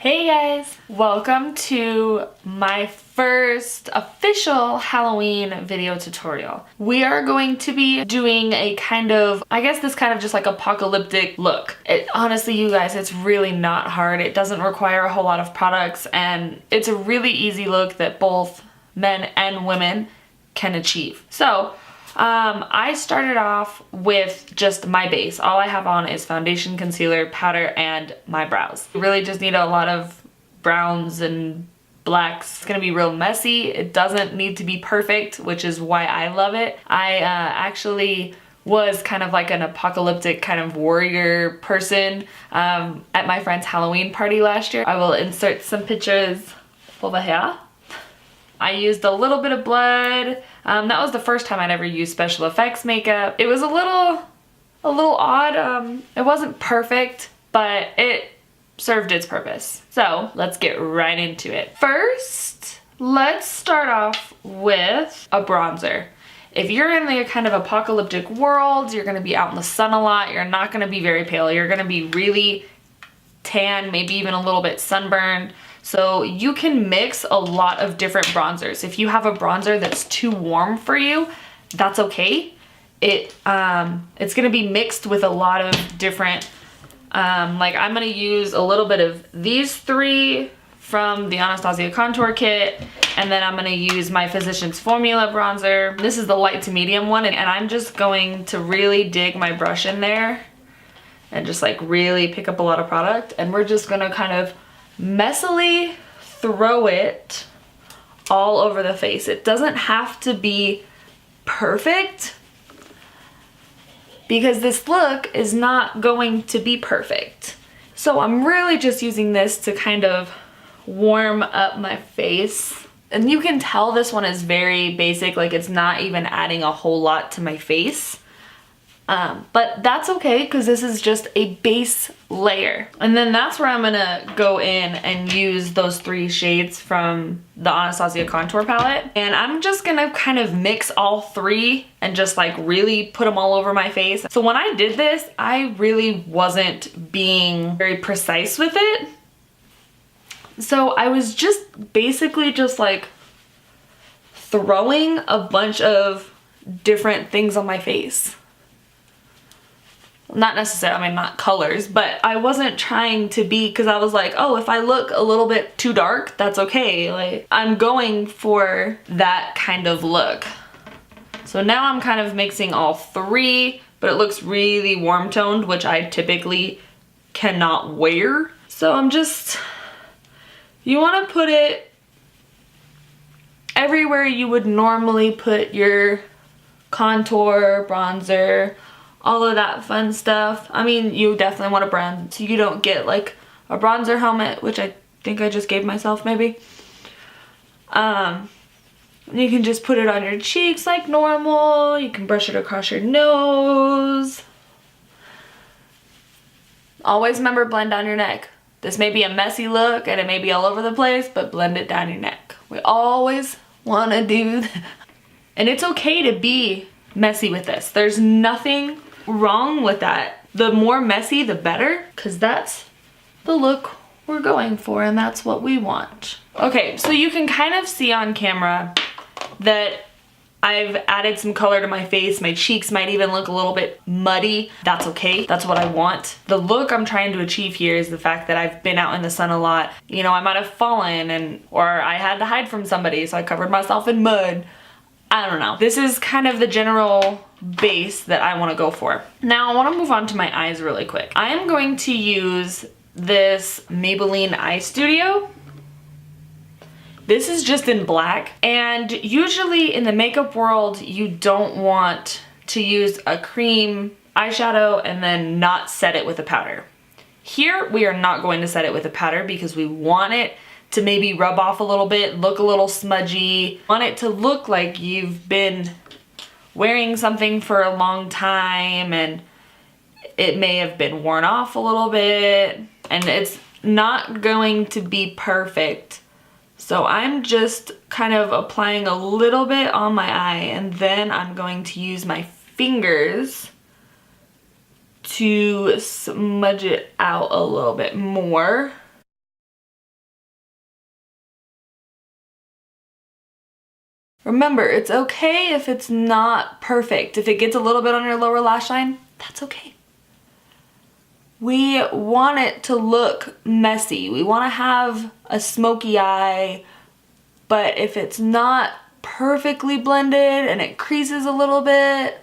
Hey guys! Welcome to my first official Halloween video tutorial. We are going to be doing a kind of, I guess this kind of just like apocalyptic look. Honestly, you guys, it's really not hard. It doesn't require a whole lot of products and it's a really easy look that both men and women can achieve. So, I started off with just my base. All I have on is foundation, concealer, powder, and my brows. You really just need a lot of browns and blacks. It's gonna be real messy. It doesn't need to be perfect, which is why I love it. I actually was kind of like an apocalyptic kind of warrior person at my friend's Halloween party last year. I will insert some pictures over here. I used a little bit of blood. That was the first time I'd ever used special effects makeup. It was a little odd. It wasn't perfect, but it served its purpose. So let's get right into it. First, let's start off with a bronzer. If you're in the kind of apocalyptic world, you're gonna be out in the sun a lot, you're not gonna be very pale. You're gonna be really tan, maybe even a little bit sunburned. So you can mix a lot of different bronzers. If you have a bronzer that's too warm for you, that's okay. It's gonna be mixed with a lot of different, like I'm gonna use a little bit of these three from the Anastasia contour kit, and then I'm gonna use my Physicians Formula bronzer. This is the light to medium one, and I'm just going to really dig my brush in there and just like really pick up a lot of product, and we're just gonna kind of messily throw it all over the face. It doesn't have to be perfect because this look is not going to be perfect. So I'm really just using this to kind of warm up my face. And you can tell this one is very basic, like it's not even adding a whole lot to my face. But that's okay because this is just a base layer. And then that's where I'm gonna go in and use those three shades from the Anastasia contour palette. And I'm just gonna kind of mix all three and just like really put them all over my face. So when I did this, I really wasn't being very precise with it. So I was just basically just like throwing a bunch of different things on my face. Not necessarily, I mean, not colors, but I wasn't trying to be, because I was like, oh, if I look a little bit too dark, that's okay. Like, I'm going for that kind of look. So now I'm kind of mixing all three, but it looks really warm toned, which I typically cannot wear. So I'm just, you want to put it everywhere you would normally put your contour, bronzer, all of that fun stuff. I mean, you definitely want to bronze so you don't get like a bronzer helmet, which I think I just gave myself maybe. You can just put it on your cheeks like normal. You can brush it across your nose. Always remember, blend down your neck. This may be a messy look and it may be all over the place, but blend it down your neck. We always want to do that. And it's okay to be messy with this. There's nothing wrong with that. The more messy, the better, because that's the look we're going for and that's what we want. Okay, so you can kind of see on camera that I've added some color to my face. My cheeks might even look a little bit muddy. That's okay. That's what I want. The look I'm trying to achieve here is the fact that I've been out in the sun a lot. You know, I might have fallen or I had to hide from somebody, so I covered myself in mud. I don't know. This is kind of the general base that I want to go for. Now I want to move on to my eyes really quick. I am going to use this Maybelline Eye Studio. This is just in black, and usually in the makeup world you don't want to use a cream eyeshadow and then not set it with a powder. Here we are not going to set it with a powder because we want it to maybe rub off a little bit, look a little smudgy. Want it to look like you've been wearing something for a long time and it may have been worn off a little bit and it's not going to be perfect. So I'm just kind of applying a little bit on my eye and then I'm going to use my fingers to smudge it out a little bit more. Remember, it's okay if it's not perfect. If it gets a little bit on your lower lash line, that's okay. We want it to look messy. We want to have a smoky eye, but if it's not perfectly blended and it creases a little bit,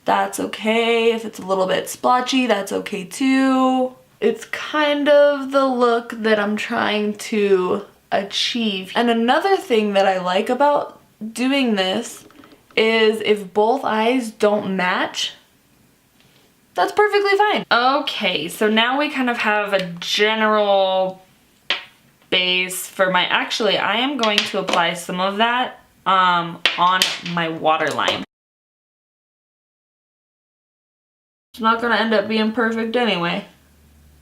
that's okay. If it's a little bit splotchy, that's okay too. It's kind of the look that I'm trying to achieve. And another thing that I like about doing this is if both eyes don't match, that's perfectly fine. Okay, so now we kind of have a general base for my, actually I am going to apply some of that on my waterline. It's not gonna end up being perfect anyway.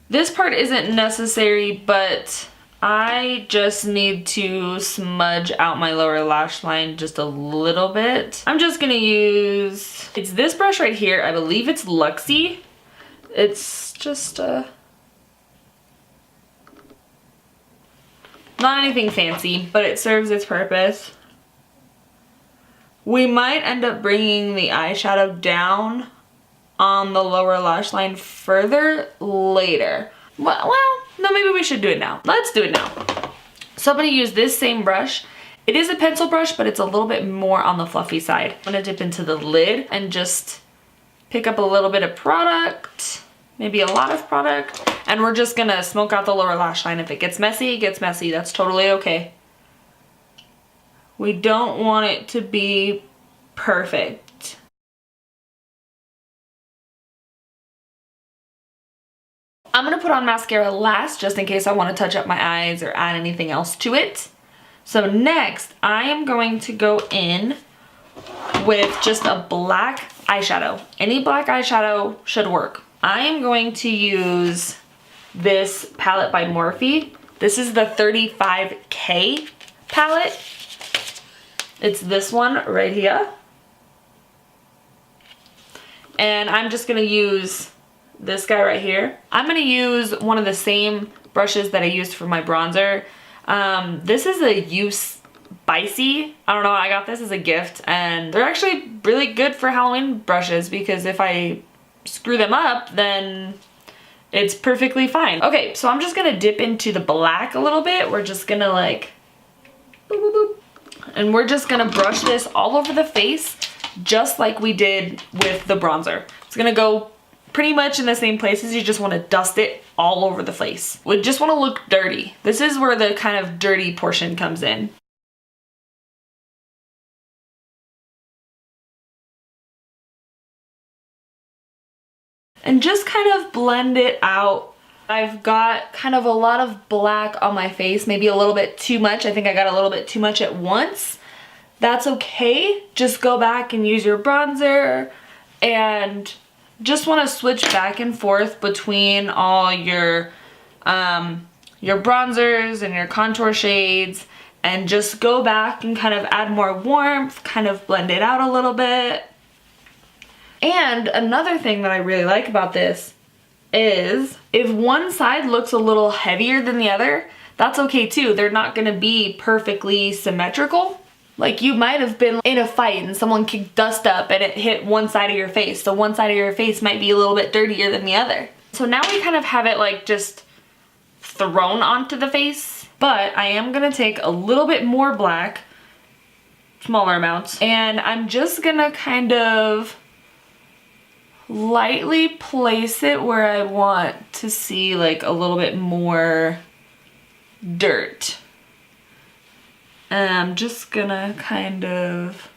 This part isn't necessary, but I just need to smudge out my lower lash line just a little bit. I'm just gonna use, it's this brush right here. I believe it's Luxie. It's just not anything fancy, but it serves its purpose. We might end up bringing the eyeshadow down on the lower lash line further later. Well, no, maybe we should do it now. Let's do it now. So I'm gonna use this same brush. It is a pencil brush, but it's a little bit more on the fluffy side. I'm gonna dip into the lid and just pick up a little bit of product, maybe a lot of product, and we're just gonna smoke out the lower lash line. If it gets messy, it gets messy. That's totally okay. We don't want it to be perfect. I'm gonna put on mascara last just in case I want to touch up my eyes or add anything else to it. So next, I am going to go in with just a black eyeshadow. Any black eyeshadow should work. I am going to use this palette by Morphe. This is the 35K palette. It's this one right here. And I'm just gonna use this guy right here. I'm gonna use one of the same brushes that I used for my bronzer. This is a Spicy. I don't know, I got this as a gift and they're actually really good for Halloween brushes because if I screw them up, then it's perfectly fine. Okay, so I'm just gonna dip into the black a little bit. We're just gonna like, boop, boop, boop. And we're just gonna brush this all over the face just like we did with the bronzer. It's gonna go pretty much in the same places. You just want to dust it all over the face. We just want to look dirty. This is where the kind of dirty portion comes in. And just kind of blend it out. I've got kind of a lot of black on my face, maybe a little bit too much. I think I got a little bit too much at once. That's okay. Just go back and use your bronzer and just want to switch back and forth between all your bronzers and your contour shades and just go back and kind of add more warmth, kind of blend it out a little bit. And another thing that I really like about this is if one side looks a little heavier than the other, that's okay too. They're not going to be perfectly symmetrical. Like you might have been in a fight and someone kicked dust up and it hit one side of your face. So one side of your face might be a little bit dirtier than the other. So now we kind of have it like just thrown onto the face. But I am gonna take a little bit more black, smaller amounts, and I'm just gonna kind of lightly place it where I want to see like a little bit more dirt. And I'm just gonna kind of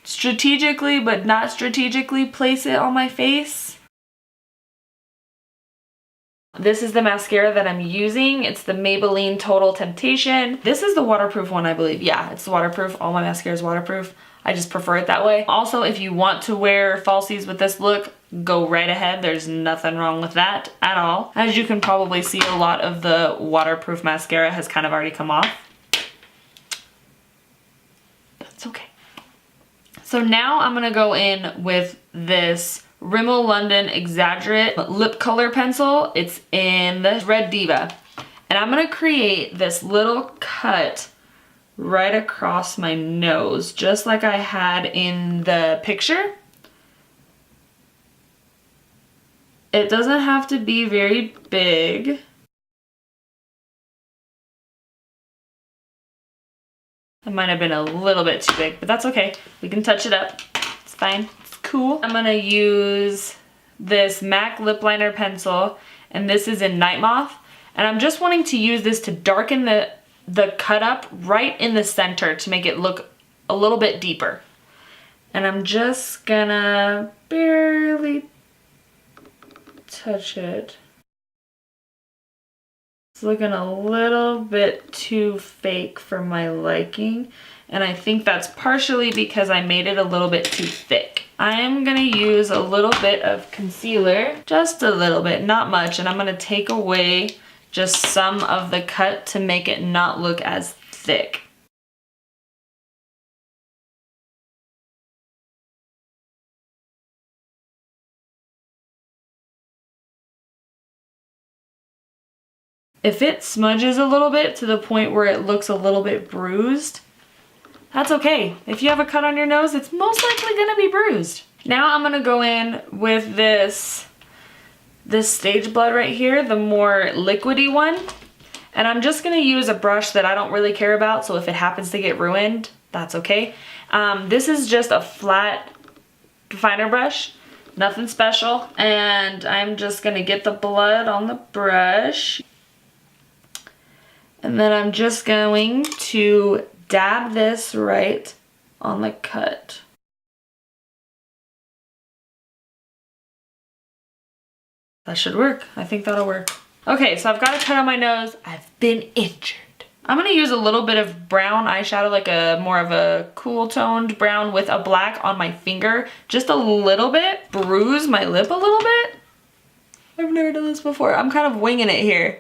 strategically but not strategically place it on my face. This is the mascara that I'm using. It's the Maybelline Total Temptation. This is the waterproof one, I believe. Yeah, it's waterproof. All my mascara is waterproof. I just prefer it that way. Also, if you want to wear falsies with this look, go right ahead. There's nothing wrong with that at all. As you can probably see, a lot of the waterproof mascara has kind of already come off. That's okay. So now I'm gonna go in with this Rimmel London Exaggerate lip color pencil. It's in the Red Diva. And I'm gonna create this little cut right across my nose, just like I had in the picture. It doesn't have to be very big. It might have been a little bit too big, but that's okay. We can touch it up. It's fine. It's cool. I'm gonna use this MAC lip liner pencil, and this is in Night Moth. And I'm just wanting to use this to darken the cut up right in the center to make it look a little bit deeper. And I'm just gonna barely touch it. It's looking a little bit too fake for my liking, and I think that's partially because I made it a little bit too thick. I am gonna use a little bit of concealer, just a little bit, not much, and I'm gonna take away just some of the cut to make it not look as thick. If it smudges a little bit to the point where it looks a little bit bruised, that's okay. If you have a cut on your nose, it's most likely gonna be bruised. Now I'm gonna go in with this Stage Blood right here, the more liquidy one. And I'm just gonna use a brush that I don't really care about, so if it happens to get ruined, that's okay. This is just a flat definer brush, nothing special. And I'm just gonna get the blood on the brush. And then I'm just going to dab this right on the cut. That should work. I think that'll work. Okay, so I've got a cut on my nose. I've been injured. I'm gonna use a little bit of brown eyeshadow, like a more of a cool toned brown with a black on my finger. Just a little bit. Bruise my lip a little bit. I've never done this before. I'm kind of winging it here.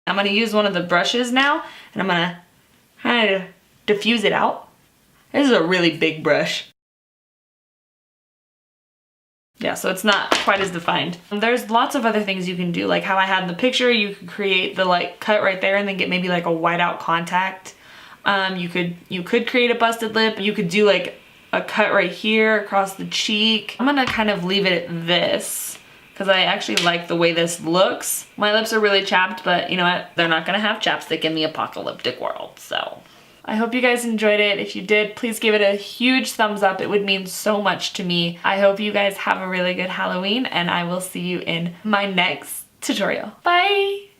I'm gonna use one of the brushes now, and I'm gonna kind of diffuse it out. This is a really big brush. Yeah, so it's not quite as defined. There's lots of other things you can do, like how I had in the picture. You could create the like cut right there and then get maybe like a whiteout contact. You could create a busted lip. You could do like a cut right here across the cheek. I'm gonna kind of leave it at this, because I actually like the way this looks. My lips are really chapped, but you know what? They're not gonna have chapstick in the apocalyptic world, so. I hope you guys enjoyed it. If you did, please give it a huge thumbs up. It would mean so much to me. I hope you guys have a really good Halloween, and I will see you in my next tutorial. Bye!